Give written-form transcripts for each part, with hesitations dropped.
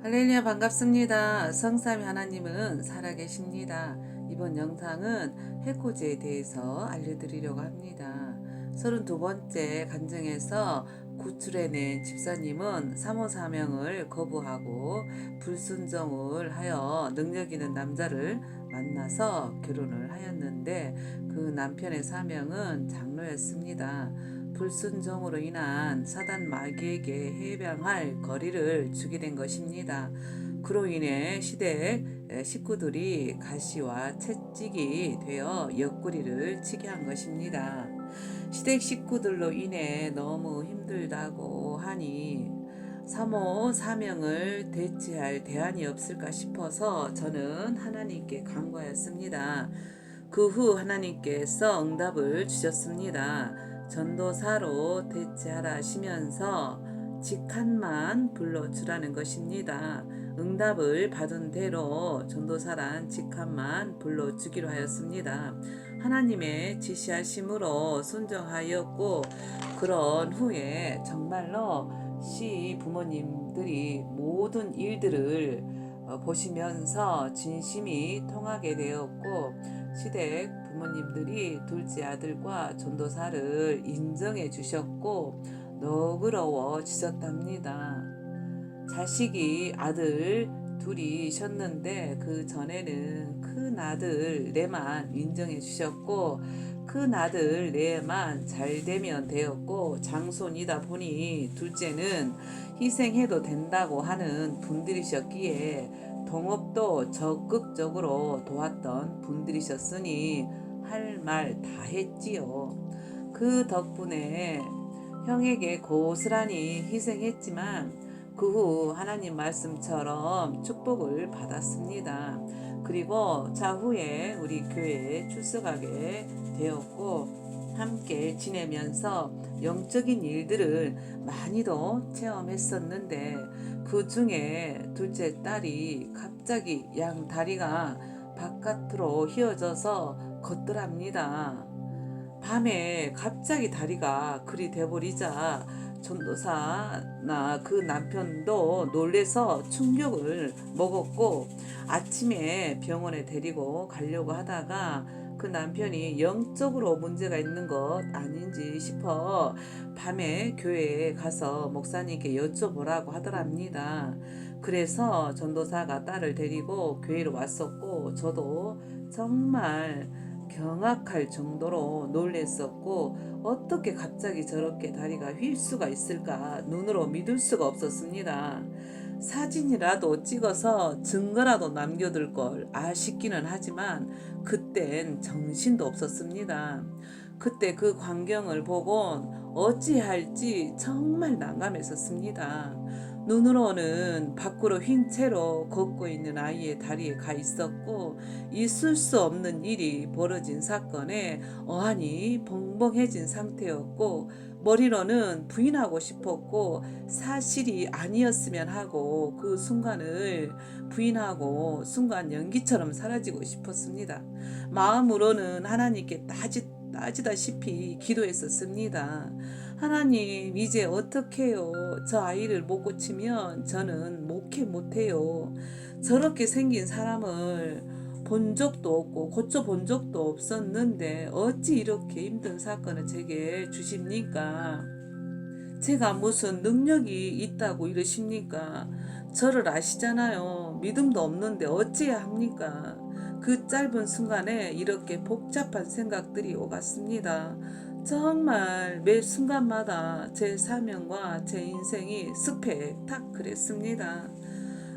할렐루야 반갑습니다. 성삼위 하나님은 살아계십니다. 이번 영상은 해코지에 대해서 알려드리려고 합니다. 32번째 간증에서 구출해낸 집사님은 사모 사명을 거부하고 불순종을 하여 능력 있는 남자를 만나서 결혼을 하였는데 그 남편의 사명은 장로였습니다. 불순종으로 인한 사단 마귀에게 해방할 거리를 주게 된 것입니다. 그로 인해 시댁 식구들이 가시와 채찍이 되어 옆구리를 치게 한 것입니다. 시댁 식구들로 인해 너무 힘들다고 하니 사모 사명을 대체할 대안이 없을까 싶어서 저는 하나님께 간구하였습니다. 그 후 하나님께서 응답을 주셨습니다. 전도사로 대체하라 하시면서 직함만 불러주라는 것입니다. 응답을 받은 대로 전도사란 직함만 불러주기로 하였습니다. 하나님의 지시하심으로 순종하였고 그런 후에 정말로 시 부모님들이 모든 일들을 보시면서 진심이 통하게 되었고 시댁 부모님들이 둘째 아들과 전도사를 인정해 주셨고 너그러워지셨답니다. 자식이 아들 둘이셨는데 그 전에는 큰 아들 넷만 인정해 주셨고 큰 아들 넷만 잘 되면 되었고 장손이다 보니 둘째는 희생해도 된다고 하는 분들이셨기에 동업도 적극적으로 도왔던 분들이셨으니 할 말 다 했지요. 그 덕분에 형에게 고스란히 희생했지만 그 후 하나님 말씀처럼 축복을 받았습니다. 그리고 차후에 우리 교회에 출석하게 되었고 함께 지내면서 영적인 일들을 많이도 체험했었는데 그 중에 둘째 딸이 갑자기 양 다리가 바깥으로 휘어져서 걷더랍니다. 밤에 갑자기 다리가 그리 돼버리자 전도사나 그 남편도 놀래서 충격을 먹었고 아침에 병원에 데리고 가려고 하다가 그 남편이 영적으로 문제가 있는 것 아닌지 싶어 밤에 교회에 가서 목사님께 여쭤보라고 하더랍니다. 그래서 전도사가 딸을 데리고 교회로 왔었고 저도 정말 경악할 정도로 놀랬었고 어떻게 갑자기 저렇게 다리가 휠 수가 있을까 눈으로 믿을 수가 없었습니다. 사진이라도 찍어서 증거라도 남겨둘 걸 아쉽기는 하지만 그땐 정신도 없었습니다. 그때 그 광경을 보곤 어찌할지 정말 난감했었습니다. 눈으로는 밖으로 휜 채로 걷고 있는 아이의 다리에 가 있었고 있을 수 없는 일이 벌어진 사건에 어안이 벙벙해진 상태였고 머리로는 부인하고 싶었고 사실이 아니었으면 하고 그 순간을 부인하고 순간 연기처럼 사라지고 싶었습니다. 마음으로는 하나님께 따지다시피 기도했었습니다. 하나님 이제 어떻게 해요? 저 아이를 못 고치면 저는 목회 못해요. 저렇게 생긴 사람을 본 적도 없고 고쳐 본 적도 없었는데 어찌 이렇게 힘든 사건을 제게 주십니까? 제가 무슨 능력이 있다고 이러십니까? 저를 아시잖아요. 믿음도 없는데 어찌해야 합니까? 그 짧은 순간에 이렇게 복잡한 생각들이 오갔습니다. 정말 매 순간마다 제 사명과 제 인생이 스펙 그랬습니다.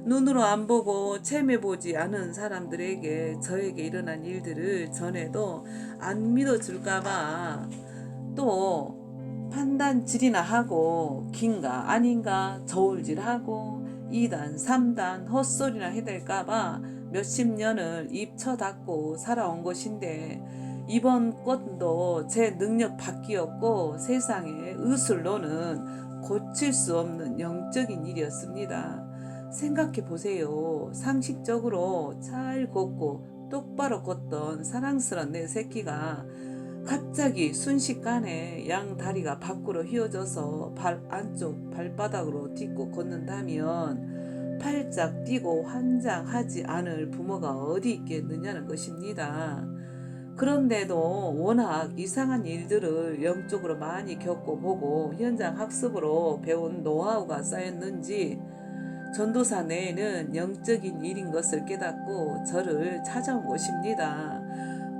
눈으로 안 보고 체험해보지 않은 사람들에게 저에게 일어난 일들을 전해도 안 믿어줄까봐 또 판단질이나 하고 긴가 아닌가 저울질하고 2단 3단 헛소리나 해댈까봐 몇십 년을 입 쳐닫고 살아온 것인데 이번 것도 제 능력 밖이었고 세상의 의술로는 고칠 수 없는 영적인 일이었습니다. 생각해 보세요. 상식적으로 잘 걷고 똑바로 걷던 사랑스런 내 새끼가 갑자기 순식간에 양 다리가 밖으로 휘어져서 발 안쪽 발바닥으로 딛고 걷는다면 팔짝 뛰고 환장하지 않을 부모가 어디 있겠느냐는 것입니다. 그런데도 워낙 이상한 일들을 영적으로 많이 겪고 보고 현장 학습으로 배운 노하우가 쌓였는지 전도사 내에는 영적인 일인 것을 깨닫고 저를 찾아온 것입니다.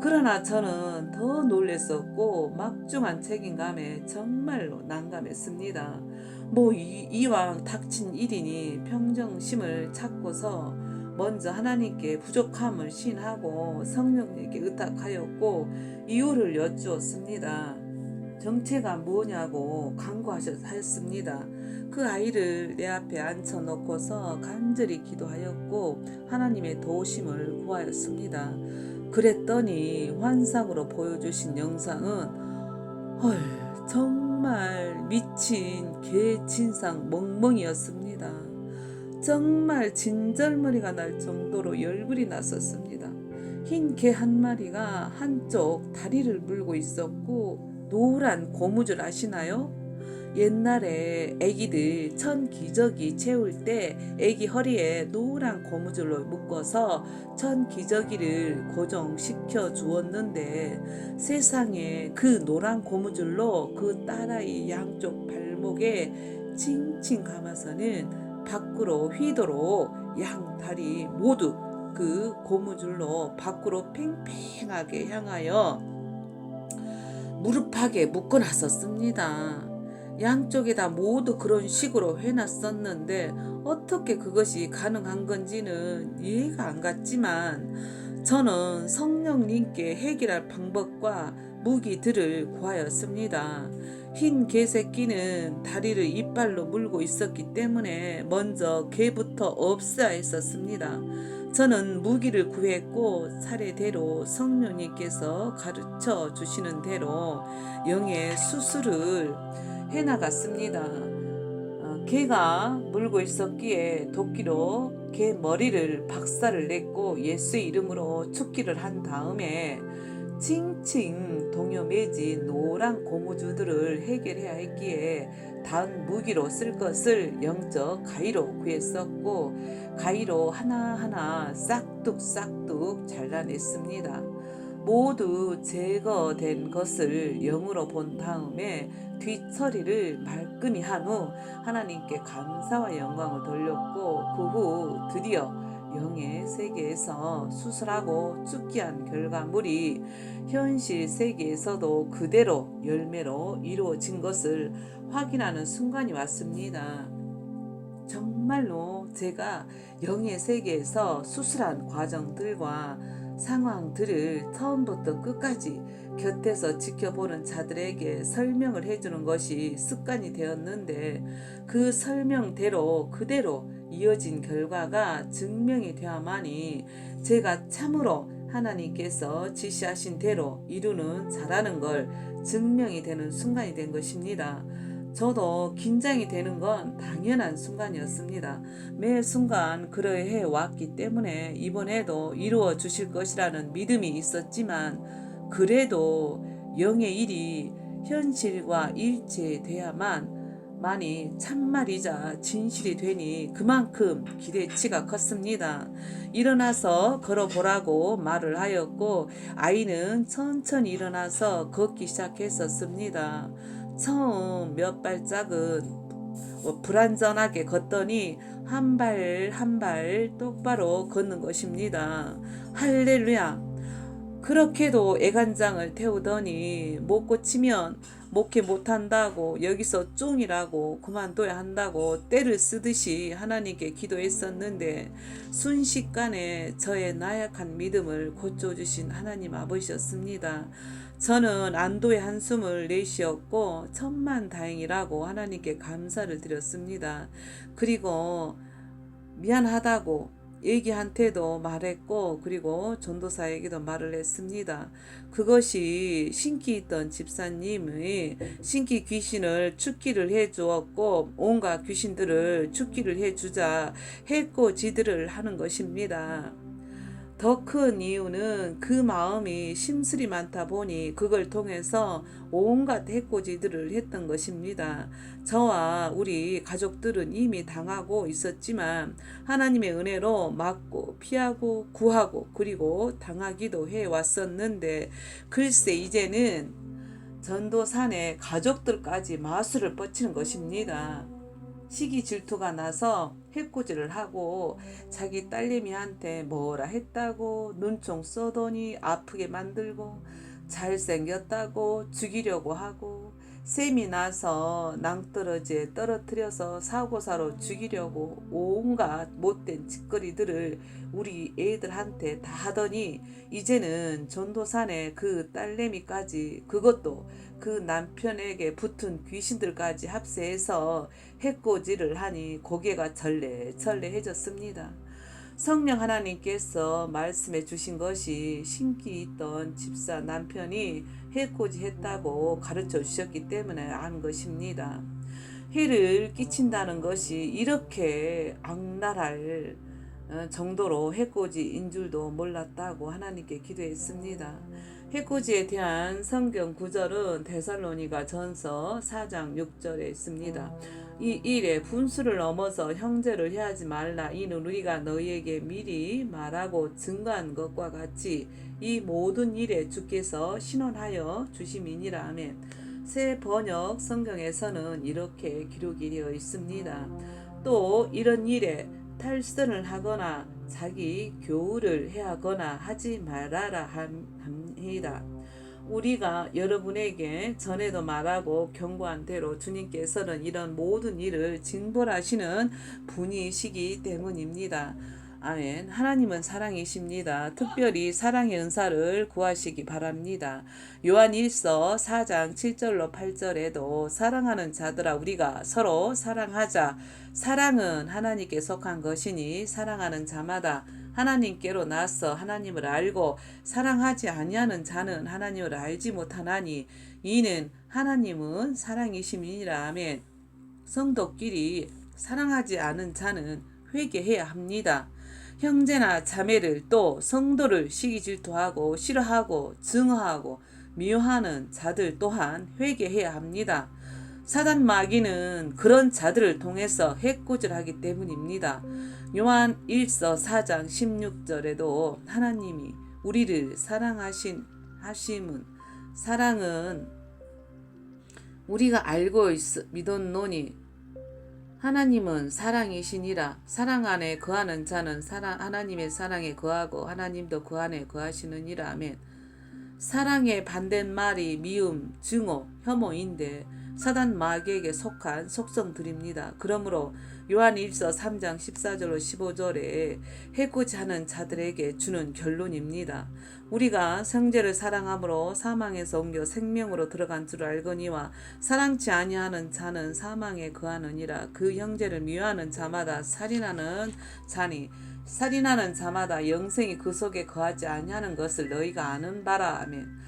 그러나 저는 더 놀랬었고 막중한 책임감에 정말로 난감했습니다. 이왕 닥친 일이니 평정심을 찾고서 먼저 하나님께 부족함을 시인하고 성령님께 의탁하였고 이유를 여쭈었습니다. 정체가 뭐냐고 간구하였습니다. 그 아이를 내 앞에 앉혀놓고서 간절히 기도하였고 하나님의 도우심을 구하였습니다. 그랬더니 환상으로 보여주신 영상은 정말 미친 개 진상 멍멍이었습니다. 정말 진절머리가 날 정도로 열불이 났었습니다. 흰 개 한 마리가 한쪽 다리를 물고 있었고 노란 고무줄 아시나요? 옛날에 애기들 천기저귀 채울 때 애기 허리에 노란 고무줄로 묶어서 천기저귀를 고정시켜 주었는데 세상에 그 노란 고무줄로 그 딸아이 양쪽 발목에 칭칭 감아서는 밖으로 휘도록 양 다리 모두 그 고무줄로 밖으로 팽팽하게 향하여 무릎하게 묶어놨었습니다. 양쪽에다 모두 그런 식으로 해놨었는데 어떻게 그것이 가능한 건지는 이해가 안 갔지만 저는 성령님께 해결할 방법과 무기들을 구하였습니다. 흰 개새끼는 다리를 이빨로 물고 있었기 때문에 먼저 개부터 없애야 했었습니다. 저는 무기를 구했고 차례대로 성령님께서 가르쳐 주시는 대로 영의 수술을 해나갔습니다. 개가 물고 있었기에 도끼로 개 머리를 박살을 냈고 예수의 이름으로 축기를 한 다음에 칭칭 동요 매진 노란 고무줄들을 해결해야 했기에 다음 무기로 쓸 것을 영적 가위로 구했었고 가위로 하나하나 싹둑싹둑 잘라냈습니다. 모두 제거된 것을 영으로 본 다음에 뒤처리를 말끔히 한 후 하나님께 감사와 영광을 돌렸고 그 후 드디어 영의 세계에서 수술하고 축기한 결과물이 현실 세계에서도 그대로 열매로 이루어진 것을 확인하는 순간이 왔습니다. 정말로 제가 영의 세계에서 수술한 과정들과 상황들을 처음부터 끝까지 곁에서 지켜보는 자들에게 설명을 해주는 것이 습관이 되었는데 그 설명대로 그대로 이어진 결과가 증명이 되어야만이 제가 참으로 하나님께서 지시하신 대로 이루는 자라는 걸 증명이 되는 순간이 된 것입니다. 저도 긴장이 되는 건 당연한 순간이었습니다. 매 순간 그러해 왔기 때문에 이번에도 이루어 주실 것이라는 믿음이 있었지만 그래도 영의 일이 현실과 일치돼야만 만이 참말이자 진실이 되니 그만큼 기대치가 컸습니다. 일어나서 걸어보라고 말을 하였고 아이는 천천히 일어나서 걷기 시작했었습니다. 처음 몇 발짝은 불안전하게 걷더니 한 발 한 발 똑바로 걷는 것입니다. 할렐루야. 그렇게도 애간장을 태우더니 못 고치면 목회 못한다고 여기서 쫑이라고 그만둬야 한다고 때를 쓰듯이 하나님께 기도했었는데 순식간에 저의 나약한 믿음을 고쳐주신 하나님 아버지셨습니다. 저는 안도의 한숨을 내쉬었고 천만다행이라고 하나님께 감사를 드렸습니다. 그리고 미안하다고 얘기한테도 말했고 그리고 전도사에게도 말을 했습니다. 그것이 신기 있던 집사님의 신기 귀신을 축기를 해주었고 온갖 귀신들을 축기를 해주자 해코지들을 하는 것입니다. 더 큰 이유는 그 마음이 심술이 많다 보니 그걸 통해서 온갖 해코지들을 했던 것입니다. 저와 우리 가족들은 이미 당하고 있었지만 하나님의 은혜로 막고 피하고 구하고 그리고 당하기도 해왔었는데 글쎄 이제는 전도산에 가족들까지 마술을 뻗치는 것입니다. 시기 질투가 나서 해코지를 하고 자기 딸내미한테 뭐라 했다고 눈총 쏘더니 아프게 만들고 잘생겼다고 죽이려고 하고 셈이 나서 낭떠러지에 떨어뜨려서 사고사로 죽이려고 온갖 못된 짓거리들을 우리 애들한테 다 하더니 이제는 전도산에 그 딸내미까지 그것도 그 남편에게 붙은 귀신들까지 합세해서 해코지를 하니 고개가 절레절레해졌습니다. 성령 하나님께서 말씀해 주신 것이 신기 있던 집사 남편이 해코지 했다고 가르쳐 주셨기 때문에 안 것입니다. 해를 끼친다는 것이 이렇게 악랄할 정도로 해코지인 줄도 몰랐다고 하나님께 기도했습니다. 해코지에 대한 성경 구절은 데살로니가 전서 4장 6절에 있습니다. 이 일에 분수를 넘어서 형제를 해하지 말라. 이는 우리가 너희에게 미리 말하고 증거한 것과 같이 이 모든 일에 주께서 신원하여 주심이니라. 아멘. 새 번역 성경에서는 이렇게 기록이 되어 있습니다. 또 이런 일에 탈선을 하거나 자기 교훈을 해하거나 하지 말아라 합니다. 우리가 여러분에게 전에도 말하고 경고한 대로 주님께서는 이런 모든 일을 징벌하시는 분이시기 때문입니다. 아멘. 하나님은 사랑이십니다. 특별히 사랑의 은사를 구하시기 바랍니다. 요한 1서 4장 7절로 8절에도 사랑하는 자들아 우리가 서로 사랑하자. 사랑은 하나님께 속한 것이니 사랑하는 자마다 하나님께로 나서 하나님을 알고 사랑하지 아니하는 자는 하나님을 알지 못하나니 이는 하나님은 사랑이심이니라. 아멘. 성도끼리 사랑하지 않은 자는 회개해야 합니다. 형제나 자매를 또 성도를 시기 질투하고 싫어하고 증오하고 미워하는 자들 또한 회개해야 합니다. 사단 마귀는 그런 자들을 통해서 해코지하기 때문입니다. 요한 1서 4장 16절에도 하나님이 우리를 사랑하심은 사랑은 우리가 알고 믿었노니 하나님은 사랑이시니라. 사랑 안에 거하는 자는 하나님의 사랑에 거하고 하나님도 그 안에 거하시느니라. 아멘. 사랑의 반대말이 미움, 증오, 혐오인데 사단 마귀에게 속한 속성들입니다. 그러므로 요한 1서 3장 14절로 15절에 해코지하는 자들에게 주는 결론입니다. 우리가 형제를 사랑함으로 사망에서 옮겨 생명으로 들어간 줄 알거니와 사랑치 아니하는 자는 사망에 거하느니라. 그 형제를 미워하는 자마다 살인하는 자니 살인하는 자마다 영생이 그 속에 거하지 아니하는 것을 너희가 아는 바라. 아멘.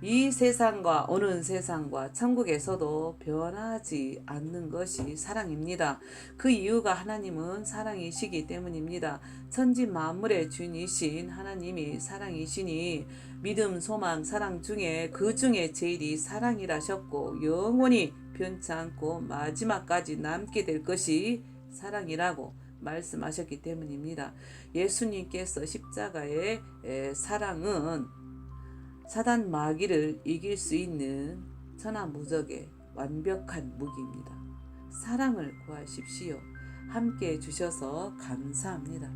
이 세상과 오는 세상과 천국에서도 변하지 않는 것이 사랑입니다. 그 이유가 하나님은 사랑이시기 때문입니다. 천지 만물의 주인이신 하나님이 사랑이시니 믿음, 소망, 사랑 중에 그 중에 제일이 사랑이라셨고 영원히 변치 않고 마지막까지 남게 될 것이 사랑이라고 말씀하셨기 때문입니다. 예수님께서 십자가의 사랑은 사단 마귀를 이길 수 있는 천하무적의 완벽한 무기입니다. 사랑을 구하십시오. 함께 해주셔서 감사합니다.